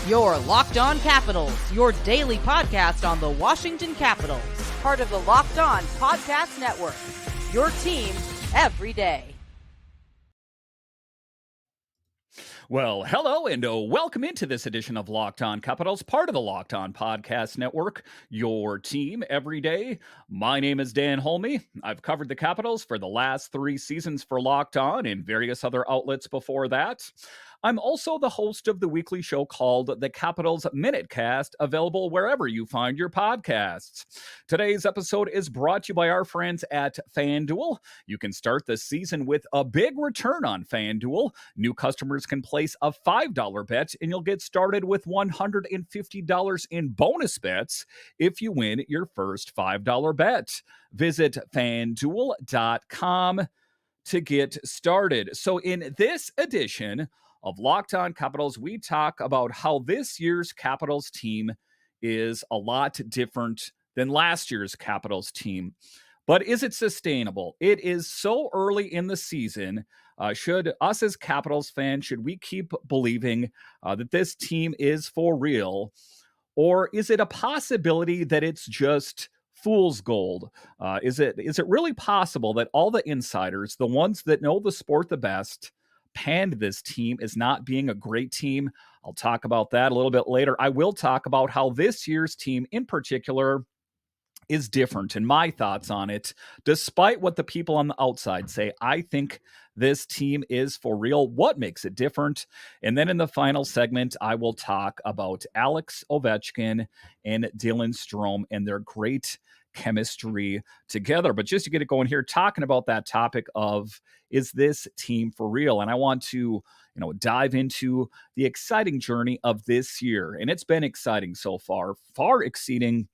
Your Locked On Capitals, your daily podcast on the Washington Capitals. Part of the Locked On Podcast Network, your team every day. Well, hello and welcome into this edition of Locked On Capitals, part of the Locked On Podcast Network, your team every day. My name is Dan Holme. I've covered the Capitals for the last 3 seasons for Locked On and various other outlets before that. I'm also the host of the weekly show called The Capitals Minutecast, available wherever you find your podcasts. Today's episode is brought to you by our friends at FanDuel. You can start the season with a big return on FanDuel. New customers can place a $5 bet, and you'll get started with $150 in bonus bets if you win your first $5 bet. Visit FanDuel.com to get started. So in this edition of Locked On Capitals, we talk about how this year's Capitals team is a lot different than last year's Capitals team. But is it sustainable? It is so early in the season. Should us as Capitals fans, should we keep believing that this team is for real? Or is it a possibility that it's just fool's gold? Is it really possible that all the insiders, the ones that know the sport the best, panned this team as not being a great team? I'll talk about that a little bit later. I will talk about how this year's team in particular is different and my thoughts on it. Despite what the people on the outside say, I think this team is for real. What makes it different? And then in the final segment, I will talk about Alex Ovechkin and Dylan Strome and their great chemistry together. But just to get it going here, talking about that topic of, is this team for real? And I want to, dive into the exciting journey of this year. And it's been exciting so far, far exceeding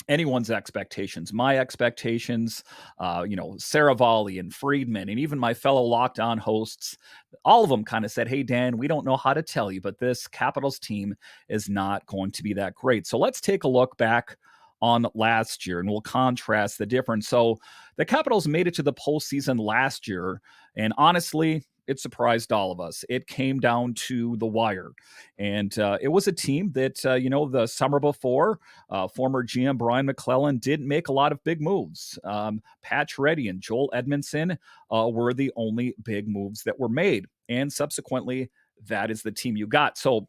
anyone's expectations, my expectations, Saravalli and Friedman, and even my fellow Locked On hosts, all of them kind of said, hey, Dan, we don't know how to tell you, but this Capitals team is not going to be that great. So let's take a look back on last year, and we'll contrast the difference. So the Capitals made it to the postseason last year, and honestly, it surprised all of us. It came down to the wire. And it was a team that, the summer before, former GM Brian McClellan didn't make a lot of big moves. Pacioretty and Joel Edmondson were the only big moves that were made. And subsequently, that is the team you got. So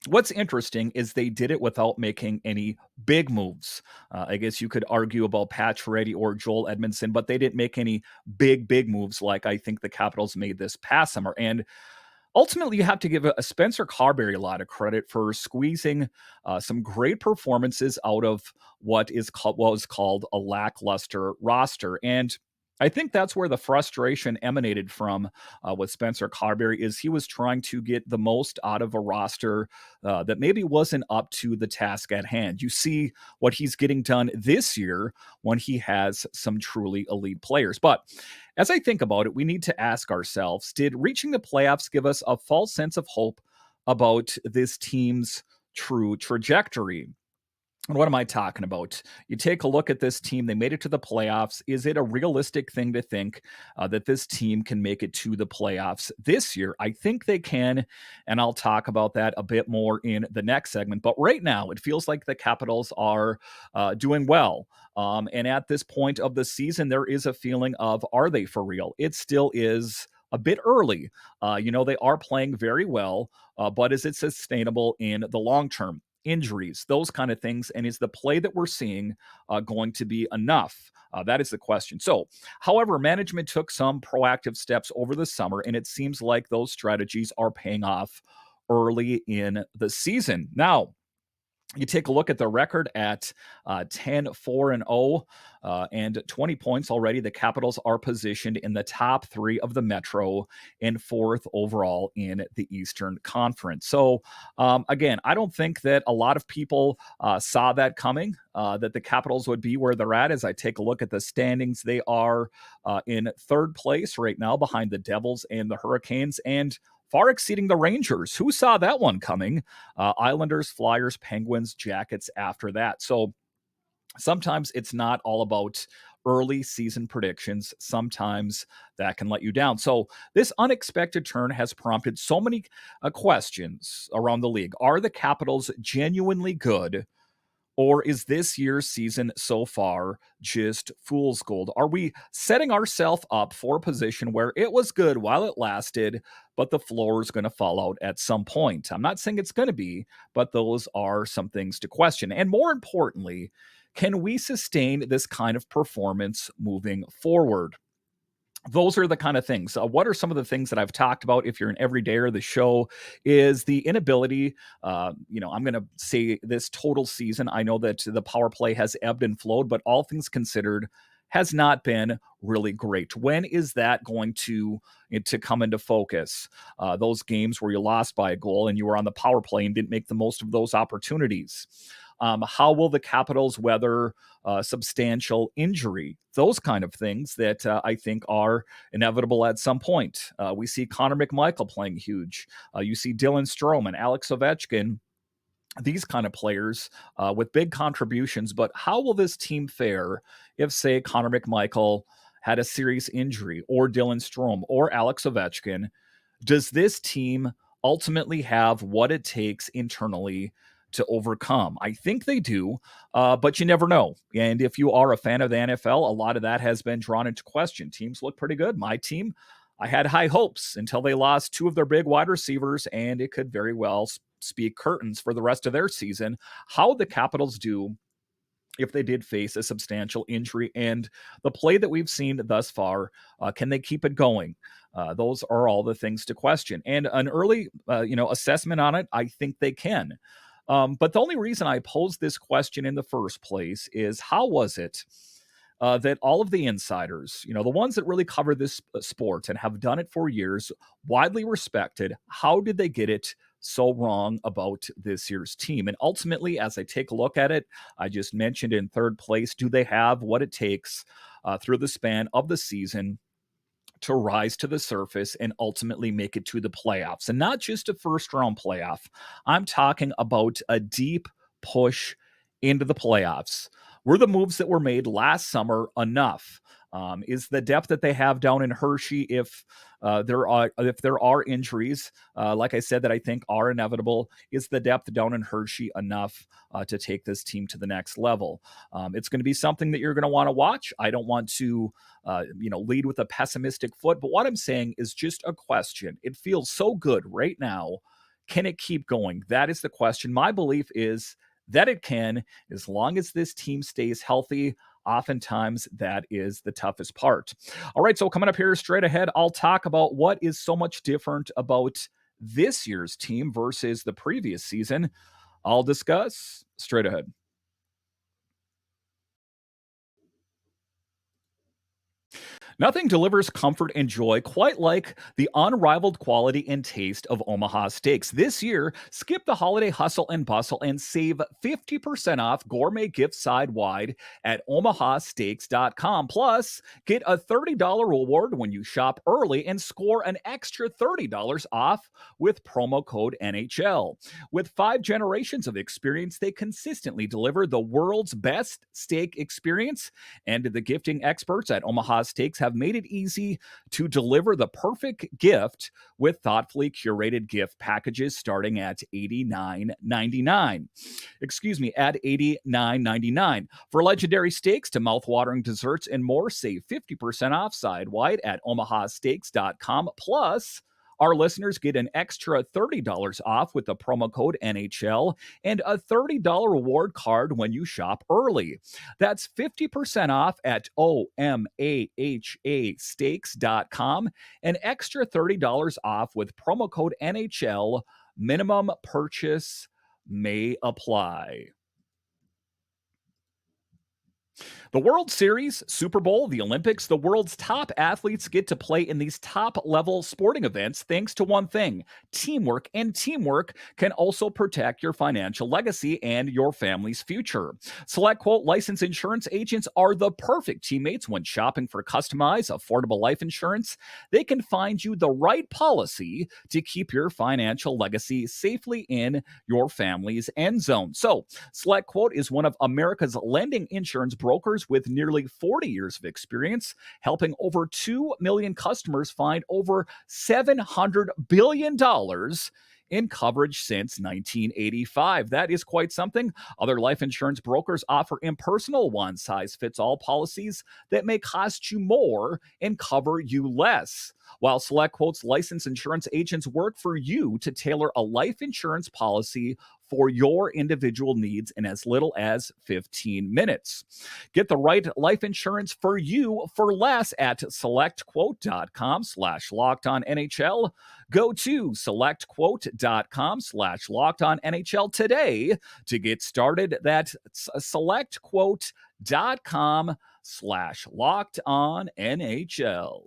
what's interesting is they did it without making any big moves. I guess you could argue about Pacioretty or Joel Edmondson, but they didn't make any big moves like I think the Capitals made this past summer. And ultimately, you have to give a Spencer Carbery a lot of credit for squeezing some great performances out of what was called a lackluster roster. And I think that's where the frustration emanated from with Spencer Carbery, is he was trying to get the most out of a roster that maybe wasn't up to the task at hand. You see what he's getting done this year when he has some truly elite players. But as I think about it, we need to ask ourselves, did reaching the playoffs give us a false sense of hope about this team's true trajectory? And what am I talking about? You take a look at this team. They made it to the playoffs. Is it a realistic thing to think that this team can make it to the playoffs this year? I think they can, and I'll talk about that a bit more in the next segment. But right now, it feels like the Capitals are doing well. And at this point of the season, there is a feeling of, are they for real? It still is a bit early. They are playing very well, but is it sustainable in the long term? Injuries, those kind of things. And is the play that we're seeing going to be enough? That is the question. So, however, management took some proactive steps over the summer, and it seems like those strategies are paying off early in the season. Now, you take a look at the record at 10-4-0 and 20 points already. The Capitals are positioned in the top 3 of the Metro and 4th overall in the Eastern Conference. So, again, I don't think that a lot of people saw that coming, that the Capitals would be where they're at. As I take a look at the standings, they are in 3rd place right now behind the Devils and the Hurricanes, and far exceeding the Rangers. Who saw that one coming? Islanders, Flyers, Penguins, Jackets after that. So sometimes it's not all about early season predictions, sometimes that can let you down. So this unexpected turn has prompted so many questions around the league. Are the Capitals genuinely good? Or is this year's season so far just fool's gold? Are we setting ourselves up for a position where it was good while it lasted, but the floor is going to fall out at some point? I'm not saying it's going to be, but those are some things to question. And more importantly, can we sustain this kind of performance moving forward? Those are the kind of things. What are some of the things that I've talked about? If you're an everydayer, the show is the inability. I'm going to say this total season. I know that the power play has ebbed and flowed, but all things considered, has not been really great. When is that going to come into focus? Those games where you lost by a goal and you were on the power play and didn't make the most of those opportunities. How will the Capitals weather substantial injury? Those kind of things that I think are inevitable at some point. We see Connor McMichael playing huge. You see Dylan Strome and Alex Ovechkin, these kind of players with big contributions. But how will this team fare if, say, Connor McMichael had a serious injury, or Dylan Strome, or Alex Ovechkin? Does this team ultimately have what it takes internally to overcome? I think they do, but you never know. And if you are a fan of the NFL, a lot of that has been drawn into question. Teams look pretty good. My team, I had high hopes until they lost two of their big wide receivers, and it could very well speak curtains for the rest of their season. How the Capitals do if they did face a substantial injury, and the play that we've seen thus far, can they keep it going? Those are all the things to question. And an early, assessment on it, I think they can. But the only reason I posed this question in the first place is, how was it that all of the insiders, the ones that really cover this sport and have done it for years, widely respected, how did they get it so wrong about this year's team? And ultimately, as I take a look at it, I just mentioned in third place, do they have what it takes through the span of the season to rise to the surface and ultimately make it to the playoffs? And not just a first round playoff. I'm talking about a deep push into the playoffs. Were the moves that were made last summer enough? Is the depth that they have down in Hershey, if there are injuries, like I said, that I think are inevitable, is the depth down in Hershey enough to take this team to the next level? It's going to be something that you're going to want to watch. I don't want to, lead with a pessimistic foot, but what I'm saying is just a question. It feels so good right now. Can it keep going? That is the question. My belief is that it can, as long as this team stays healthy. Oftentimes, that is the toughest part. All right, so coming up here straight ahead, I'll talk about what is so much different about this year's team versus the previous season. I'll discuss straight ahead. Nothing delivers comfort and joy quite like the unrivaled quality and taste of Omaha Steaks. This year, skip the holiday hustle and bustle and save 50% off gourmet gift side wide at omahasteaks.com. Plus, get a $30 reward when you shop early and score an extra $30 off with promo code NHL. With 5 generations of experience, they consistently deliver the world's best steak experience, and the gifting experts at Omaha Steaks have made it easy to deliver the perfect gift with thoughtfully curated gift packages starting at $89.99. At $89.99. For legendary steaks to mouthwatering desserts and more, save 50% off side-wide at omahasteaks.com. Plus, our listeners get an extra $30 off with the promo code NHL and a $30 reward card when you shop early. That's 50% off at omahasteaks.com, an extra $30 off with promo code NHL. Minimum purchase may apply. The World Series, Super Bowl, the Olympics, the world's top athletes get to play in these top-level sporting events thanks to one thing: teamwork. And teamwork can also protect your financial legacy and your family's future. SelectQuote licensed insurance agents are the perfect teammates when shopping for customized, affordable life insurance. They can find you the right policy to keep your financial legacy safely in your family's end zone. So, SelectQuote is one of America's lending insurance brokers customers with nearly 40 years of experience, helping over 2 million customers find over $700 billion in coverage since 1985. That is quite something. Other life insurance brokers offer impersonal one-size-fits-all policies that may cost you more and cover you less. While Select Quote's licensed insurance agents work for you to tailor a life insurance policy for your individual needs in as little as 15 minutes. Get the right life insurance for you for less at selectquote.com/lockedonnhl. Go to selectquote.com/lockedonnhl today to get started. That's selectquote.com/lockedonnhl.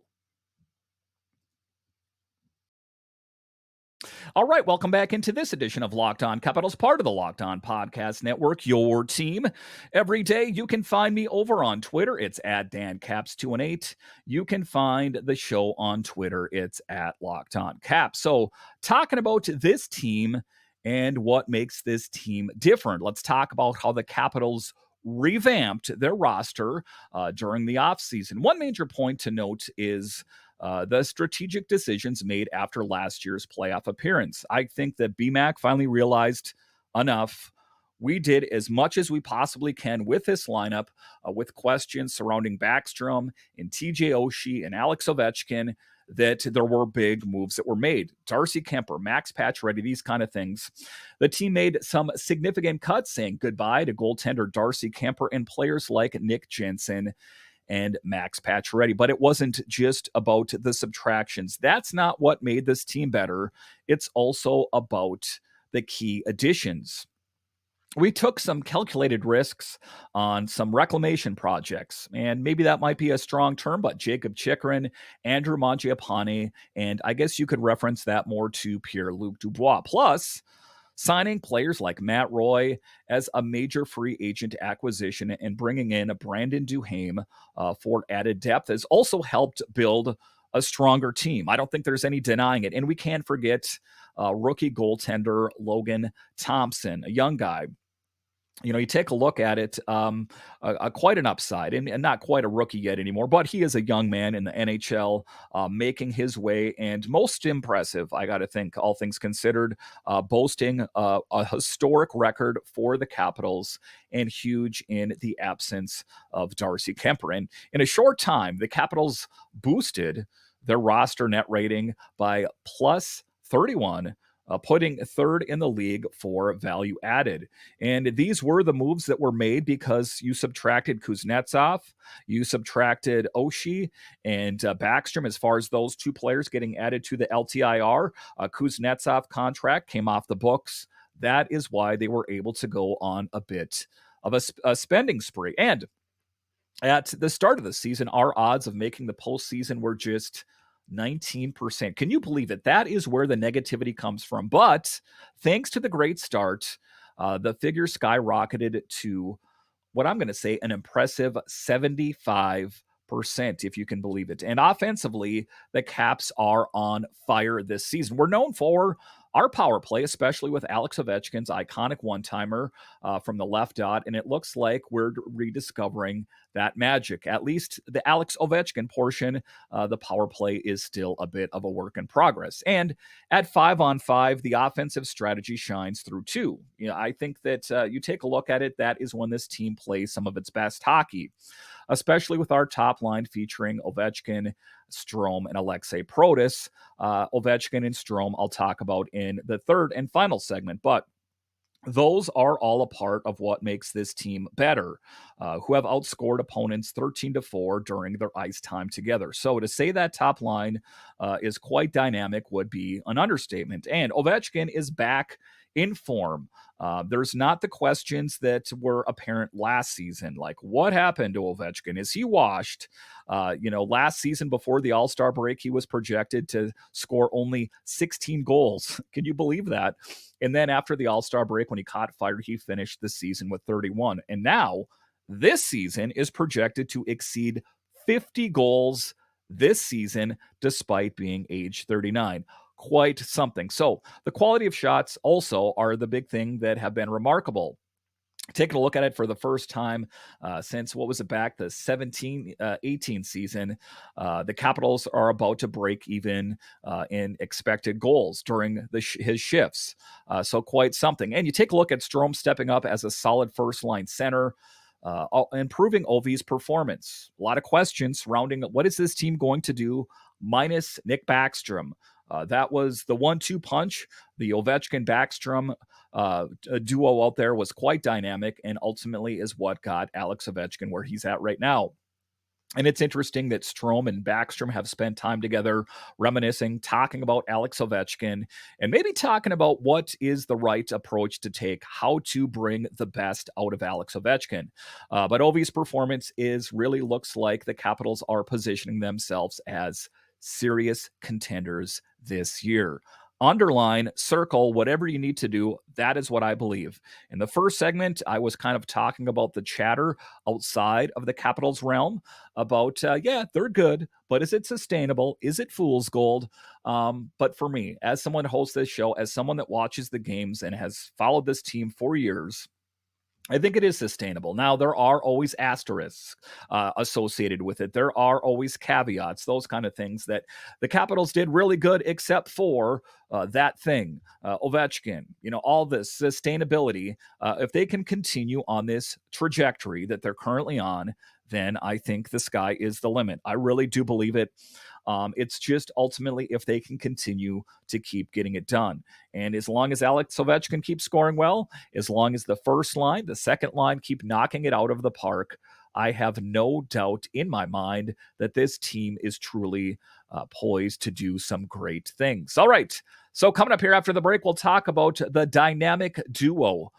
All right, welcome back into this edition of Locked On Capitals, part of the Locked On Podcast Network, your team. Every day you can find me over on Twitter. It's at DanCaps218. You can find the show on Twitter. It's at Locked On Caps. So talking about this team and what makes this team different, let's talk about how the Capitals revamped their roster during the offseason. One major point to note is the strategic decisions made after last year's playoff appearance. I think that BMAC finally realized enough. We did as much as we possibly can with this lineup, with questions surrounding Backstrom and TJ Oshie and Alex Ovechkin, that there were big moves that were made. Darcy Kuemper, Max Pacioretty, these kind of things. The team made some significant cuts, saying goodbye to goaltender Darcy Kuemper and players like Nick Jensen and Max Pacioretty. But it wasn't just about the subtractions. That's not what made this team better. It's also about the key additions. We took some calculated risks on some reclamation projects, and maybe that might be a strong term, but Jakob Chychrun, Andrew Mangiapane, and I guess you could reference that more to Pierre-Luc Dubois. Plus, signing players like Matt Roy as a major free agent acquisition and bringing in a Brandon Duhaime for added depth has also helped build a stronger team. I don't think there's any denying it. And we can't forget rookie goaltender Logan Thompson, a young guy. You know, you take a look at it, quite an upside, and not quite a rookie yet anymore, but he is a young man in the NHL, making his way, and most impressive, I got to think, all things considered, boasting a historic record for the Capitals and huge in the absence of Darcy Kuemper. And in a short time, the Capitals boosted their roster net rating by plus 31, putting third in the league for value added. And these were the moves that were made because you subtracted Kuznetsov, you subtracted Oshie and Backstrom as far as those two players getting added to the LTIR. Kuznetsov contract came off the books. That is why they were able to go on a bit of a spending spree. And at the start of the season, our odds of making the postseason were just 19%. Can you believe it? That is where the negativity comes from. But thanks to the great start, the figure skyrocketed to what I'm going to say an impressive 75%, if you can believe it. And offensively, the Caps are on fire this season. We're known for our power play, especially with Alex Ovechkin's iconic one-timer from the left dot, and it looks like we're rediscovering that magic. At least the Alex Ovechkin portion, the power play is still a bit of a work in progress. And at 5-on-5, the offensive strategy shines through too. You know, I think that you take a look at it, that is when this team plays some of its best hockey, especially with our top line featuring Ovechkin, Strome, and Alexei Protas. Ovechkin and Strome I'll talk about in the third and final segment, but those are all a part of what makes this team better, who have outscored opponents 13-4 during their ice time together. So to say that top line is quite dynamic would be an understatement. And Ovechkin is back in form. There's not the questions that were apparent last season, like what happened to Ovechkin? Is he washed? Last season before the All-Star break, he was projected to score only 16 goals. Can you believe that? And then after the All-Star break, when he caught fire, he finished the season with 31. And now this season is projected to exceed 50 goals this season, despite being age 39. Quite something. So the quality of shots also are the big thing that have been remarkable. taking a look at it for the first time since, what was it, back the 17-18 season, the Capitals are about to break even in expected goals during his shifts. So quite something. And you take a look at Strome stepping up as a solid first-line center, improving Ovi's performance. A lot of questions surrounding what is this team going to do minus Nick Backstrom. That was the 1-2 punch. The Ovechkin Backstrom duo out there was quite dynamic, and ultimately is what got Alex Ovechkin where he's at right now. And it's interesting that Strome and Backstrom have spent time together reminiscing, talking about Alex Ovechkin, and maybe talking about what is the right approach to take, how to bring the best out of Alex Ovechkin. But Ovi's performance really looks like the Capitals are positioning themselves as serious contenders this year. Underline, circle, whatever you need to do. That is what I believe. In the first segment, I was kind of talking about the chatter outside of the Capitals realm about, yeah, they're good, but is it sustainable? Is it fool's gold? But for me, as someone who hosts this show, as someone that watches the games and has followed this team for years, I think it is sustainable. Now, there are always asterisks associated with it. There are always caveats, those kind of things that the Capitals did really good, except for that thing, Ovechkin, all this sustainability. If they can continue on this trajectory that they're currently on, then I think the sky is the limit. I really do believe it. It's just ultimately if they can continue to keep getting it done. And as long as Alex Ovechkin keeps scoring well, as long as the first line, the second line keep knocking it out of the park, I have no doubt in my mind that this team is truly poised to do some great things. All right. So coming up here after the break, we'll talk about the dynamic duo.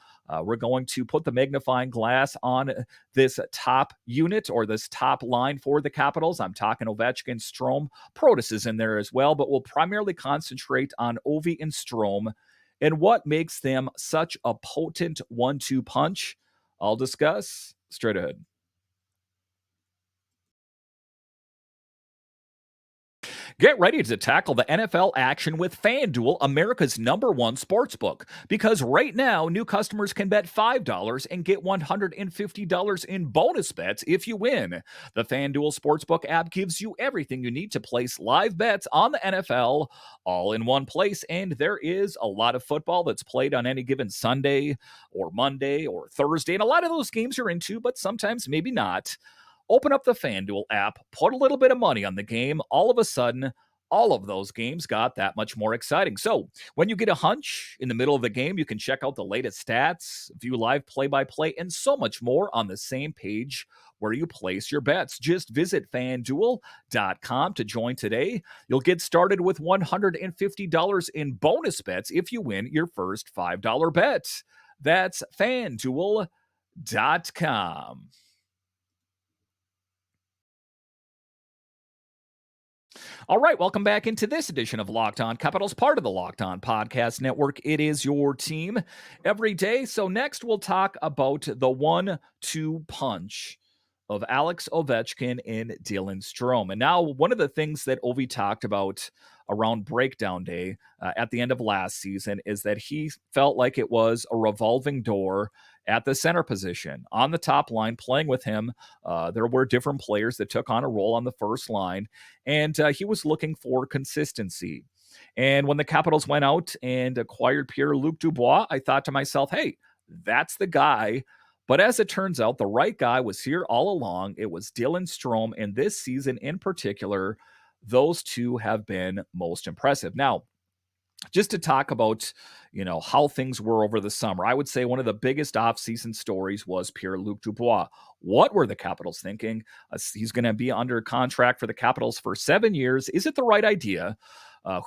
We're going to put the magnifying glass on this top unit or this top line for the Capitals. I'm talking Ovechkin, Strome, Protas is in there as well, but we'll primarily concentrate on Ovi and Strome and what makes them such a potent 1-2 punch. I'll discuss straight ahead. Get ready to tackle the NFL action with FanDuel, America's #1 sportsbook. Because right now, new customers can bet $5 and get $150 in bonus bets if you win. The FanDuel Sportsbook app gives you everything you need to place live bets on the NFL all in one place. And there is a lot of football that's played on any given Sunday or Monday or Thursday. And a lot of those games you're into, but sometimes maybe not. Open up the FanDuel app, put a little bit of money on the game. All of a sudden, all of those games got that much more exciting. So when you get a hunch in the middle of the game, you can check out the latest stats, view live play-by-play, and so much more on the same page where you place your bets. Just visit FanDuel.com to join today. You'll get started with $150 in bonus bets if you win your first $5 bet. That's FanDuel.com. All right, welcome back into this edition of Locked On Capitals, part of the Locked On Podcast Network. It is your team every day. So next we'll talk about the 1-2 punch of Alex Ovechkin and Dylan Strome. And now one of the things that Ovi talked about around breakdown day at the end of last season is that he felt like it was a revolving door at the center position. On the top line, playing with him, there were different players that took on a role on the first line, and he was looking for consistency. And when the Capitals went out and acquired Pierre-Luc Dubois, I thought to myself, hey, that's the guy. But as it turns out, the right guy was here all along. It was Dylan Strome, and this season in particular, those two have been most impressive. Now, just to talk about, how things were over the summer, I would say one of the biggest offseason stories was Pierre-Luc Dubois. What were the Capitals thinking? He's going to be under contract for the Capitals for 7 years. Is it the right idea?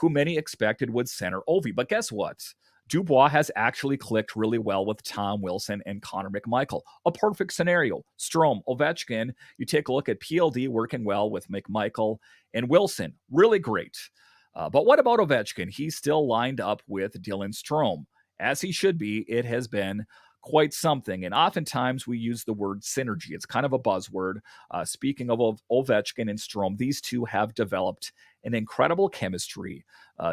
Who many expected would center Ovi. But guess what? Dubois has actually clicked really well with Tom Wilson and Connor McMichael. A perfect scenario. Strome, Ovechkin, you take a look at PLD working well with McMichael and Wilson. Really great. But what about Ovechkin? He's still lined up with Dylan Strome. As he should be, it has been quite something. And oftentimes we use the word synergy. It's kind of a buzzword. Speaking of Ovechkin and Strome, these two have developed an incredible chemistry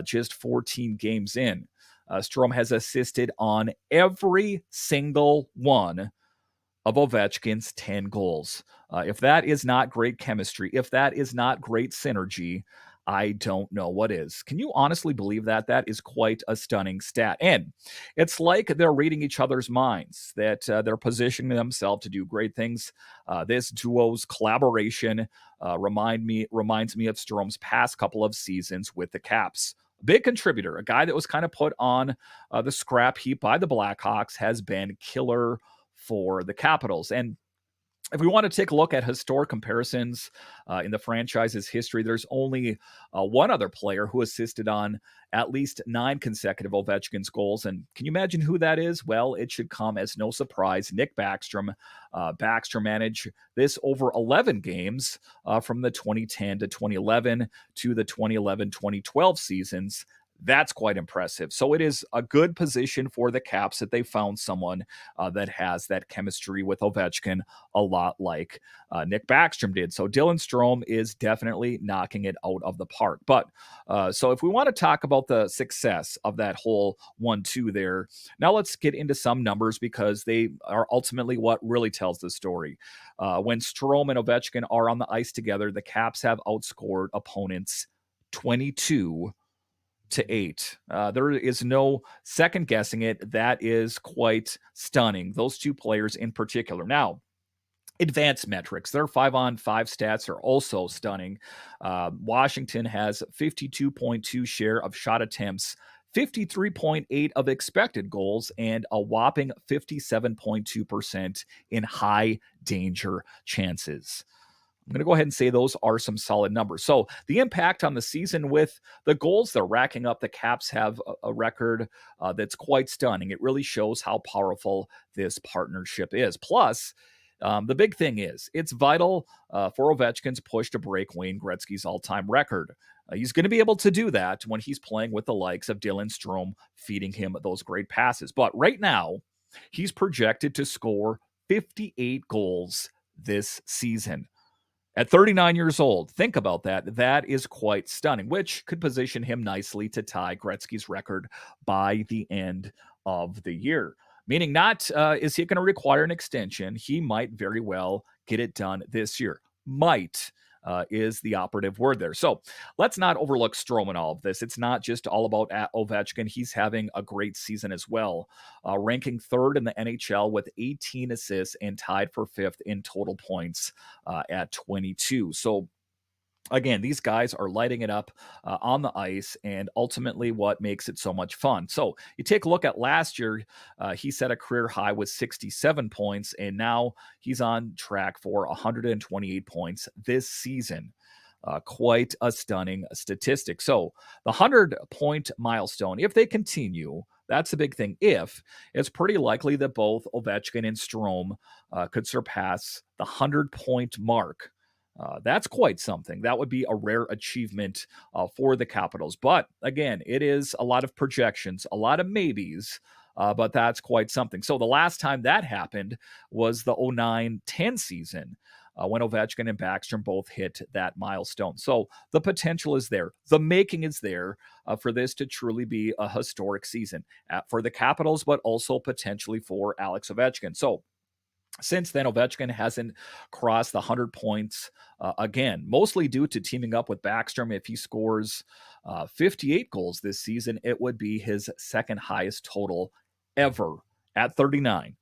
just 14 games in. Strome has assisted on every single one of Ovechkin's 10 goals. If that is not great chemistry, if that is not great synergy, I don't know what is. Can you honestly believe that? That is quite a stunning stat. And it's like they're reading each other's minds, that they're positioning themselves to do great things. This duo's collaboration reminds me of Strome's past couple of seasons with the Caps. Big contributor, a guy that was kind of put on the scrap heap by the Blackhawks, has been killer for the Capitals. And if we want to take a look at historic comparisons in the franchise's history, there's only one other player who assisted on at least 9 consecutive Ovechkin's goals. And can you imagine who that is? Well, it should come as no surprise. Nick Backstrom. Backstrom managed this over 11 games from the 2010 to 2011 to the 2011-2012 seasons. That's quite impressive. So it is a good position for the Caps that they found someone that has that chemistry with Ovechkin, a lot like Nick Backstrom did. So Dylan Strome is definitely knocking it out of the park. But so if we want to talk about the success of that whole 1-2 there, now let's get into some numbers because they are ultimately what really tells the story. When Strome and Ovechkin are on the ice together, the Caps have outscored opponents 22-8. There is no second guessing it. That is quite stunning. Those two players in particular. Now, advanced metrics, their 5-on-5 stats are also stunning. Washington has 52.2 share of shot attempts, 53.8 of expected goals, and a whopping 57.2% in high danger chances. I'm going to go ahead and say those are some solid numbers. So the impact on the season with the goals they're racking up, the Caps have a record that's quite stunning. It really shows how powerful this partnership is. Plus, the big thing is it's vital for Ovechkin's push to break Wayne Gretzky's all-time record. He's going to be able to do that when he's playing with the likes of Dylan Strome, feeding him those great passes. But right now, he's projected to score 58 goals this season. At 39 years old, think about that. That is quite stunning, which could position him nicely to tie Gretzky's record by the end of the year. Meaning not is he going to require an extension. He might very well get it done this year. Might is the operative word there. So let's not overlook Strome in all of this. It's not just all about Ovechkin. He's having a great season as well, ranking 3rd in the NHL with 18 assists and tied for 5th in total points at 22. So again, these guys are lighting it up on the ice, and ultimately what makes it so much fun. So you take a look at last year, he set a career high with 67 points, and now he's on track for 128 points this season. Quite a stunning statistic. So the 100-point milestone, if they continue, that's the big thing. If it's pretty likely that both Ovechkin and Strome could surpass the 100-point mark. That's quite something. That would be a rare achievement for the Capitals. But again, it is a lot of projections, a lot of maybes, but that's quite something. So the last time that happened was the 09-10 season when Ovechkin and Backstrom both hit that milestone. So the potential is there. The making is there for this to truly be a historic season for the Capitals, but also potentially for Alex Ovechkin. So since then, Ovechkin hasn't crossed the 100 points again, mostly due to teaming up with Backstrom. If he scores 58 goals this season, it would be his second highest total ever at 39.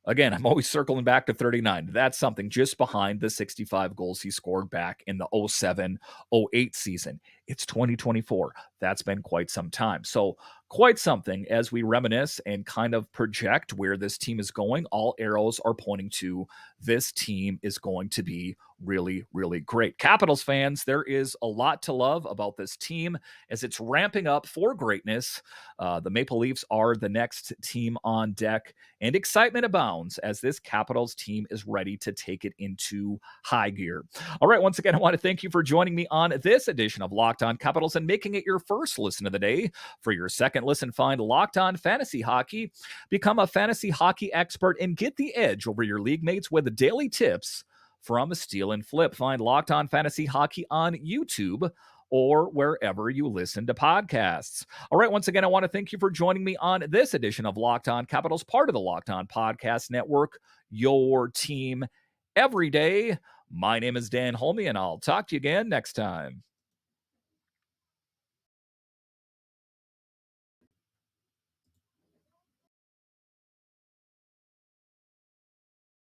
Again, I'm always circling back to 39. That's something just behind the 65 goals he scored back in the 07-08 season. It's 2024. That's been quite some time. So quite something as we reminisce and kind of project where this team is going. All arrows are pointing to this team is going to be really, really great. Capitals fans, there is a lot to love about this team as it's ramping up for greatness. The Maple Leafs are the next team on deck, and excitement abounds as this Capitals team is ready to take it into high gear. All right, once again, I want to thank you for joining me on this edition of Locked On Capitals and making it your first listen of the day. For your second listen, find Locked On Fantasy Hockey. Become a fantasy hockey expert and get the edge over your league mates with daily tips from Steal and Flip. Find Locked On Fantasy Hockey on YouTube or wherever you listen to podcasts. All right, once again, I want to thank you for joining me on this edition of Locked On Capitals, part of the Locked On Podcast Network, your team every day. My name is Dan Holme, and I'll talk to you again next time.